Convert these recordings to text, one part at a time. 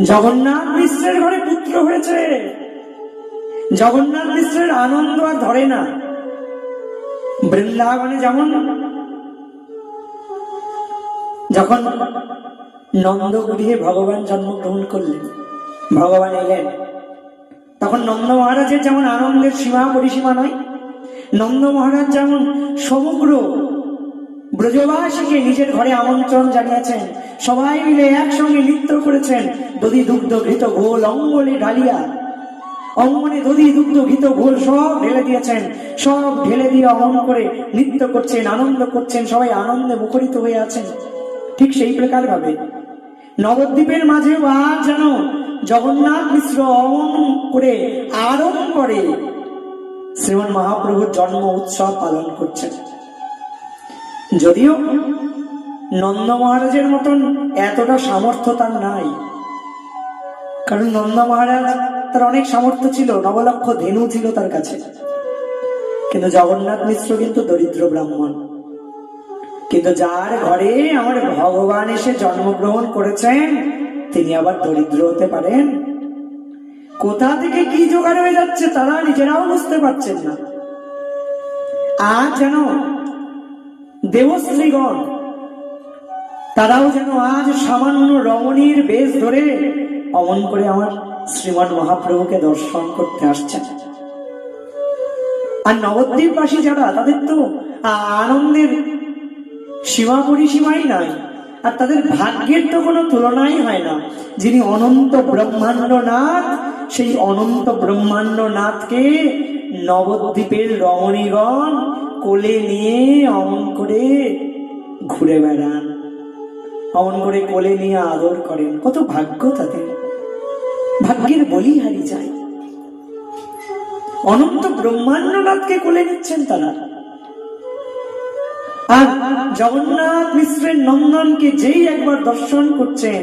জগন্নাথ মিশ্রের ঘরে পুত্র হয়েছে। জগন্নাথ মিশ্রের আনন্দ আর ধরে না। বৃন্দাবনে যেমন যখন নন্দগৃহে ভগবান জন্মগ্রহণ করলেন, ভগবান এলেন, তখন নন্দ মহারাজের যেমন আনন্দের সীমা পরিসীমা নয়। নন্দ মহারাজ যেমন সমগ্র ব্রজবাসীকে নিজের ঘরে আমন্ত্রণ জানিয়েছেন, সবাই মিলে একসঙ্গে নৃত্য করেছেন। দধি দুগ্ধ ঘৃত ঘোল অঙ্গলে ঢালিয়া, অঙ্গনে দধি দুগ্ধ ঘৃত ঘোল সব ঢেলে দিয়েছেন। সব ঢেলে দিয়ে অমন করে নৃত্য করছেন, আনন্দ করছেন, সবাই আনন্দে মুখরিত হয়ে আছেন। ঠিক সেই প্রকার ভাবে নবদ্বীপের মাঝে আজ যেন জগন্নাথ মিশ্র অমন করে আড়ম্বরে শ্রীমন মহাপ্রভুর জন্ম উৎসব পালন করছেন। যদিও নন্দ মহারাজের মতন এতটা সামর্থ্য তার নাই, কারণ নন্দ মহারাজ তার অনেক সামর্থ্য ছিল, 9 লক্ষ ধেনু ছিল তার কাছে। কিন্তু জগন্নাথ মিশ্র কিন্তু দরিদ্র ব্রাহ্মণ। কিন্তু যার ঘরে আমার ভগবান এসে জন্মগ্রহণ করেছেন, তিনি আবার দরিদ্র হতে পারেন? কোথা থেকে কি জোগাড় হয়ে যাচ্ছে তারা নিজেরাও বুঝতে পারছেন না। আজ যেন দেবশ্রীগণ তারাও যেন আজ সামান্য রমণীর বেশ ধরে অমন করে আমার শ্রীমন মহাপ্রভুকে দর্শন করতে আসছেন। আর নবদ্বীপবাসী যারা, তাদের তো আনন্দের সীমা পরিসীমাই নাই, আর তাদের ভাগ্যের তো কোনো তুলনাই হয় না। যিনি অনন্ত ব্রহ্মাণ্ড নাথ, সেই অনন্ত ব্রহ্মাণ্ড নাথকে নবদ্বীপের রমণীগণ কোলে নিয়ে অমন করে ঘুরে বেড়ান, অমন করে কোলে নিয়ে আদর করেন। কত ভাগ্য তাদের, ভাগ্যের বলিহারি যায়। অনন্ত ব্রহ্মাণ্ড নাথকে কোলে নিচ্ছেন তারা। আর জগন্নাথ মিশ্রের নন্দনকে যেই একবার দর্শন করছেন,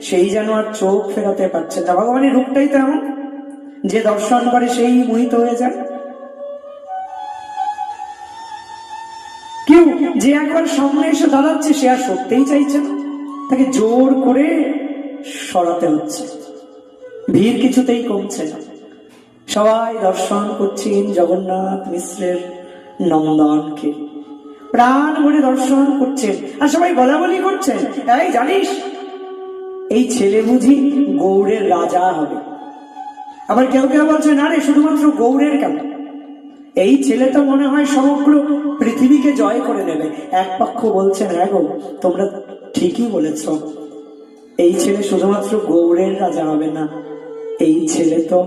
সেই যেন আর চোখ ফেরাতে পারছেন না। ভগবানের রূপটাই তো এমন, যে দর্শন করে সেই মোহিত হয়ে যায়। কেউ যে একবার সামনে এসে দাঁড়াচ্ছে, সে আর সরতেই চাইছে না, তাকে জোর করে সরাতে হচ্ছে। ভিড় কিছুতেই কমছে না, সবাই দর্শন করছেন জগন্নাথ মিশ্রের নন্দনকে, প্রাণ ভরে দর্শন করছেন। আর সবাই বলা বলি করছেন, এই জানিস, এই ছেলে বুঝি গৌড়ের রাজা হবে। আবার কেউ কেউ বলছেন, আরে শুধুমাত্র গৌড়ের কেন, এই ছেলে তো মনে হয় সমগ্র পৃথিবীকে জয় করে নেবে। এক পক্ষ বলছেন, হ্যাঁ গো, তোমরা ঠিকই বলেছ, এই ছেলে শুধুমাত্র গৌড়ের রাজা হবে না, এই ছেলে তো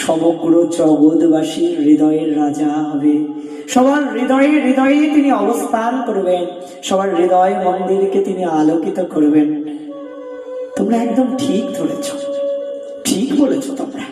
সমগ্র জগৎবাসীর হৃদয়ের রাজা হবে। সবার হৃদয়ে হৃদয়ে তিনি অবস্থান করবেন, সবার হৃদয় মন্দিরকে তিনি আলোকিত করবেন। তোমরা একদম ঠিক ধরেছ, ঠিক বলেছ তোমরা।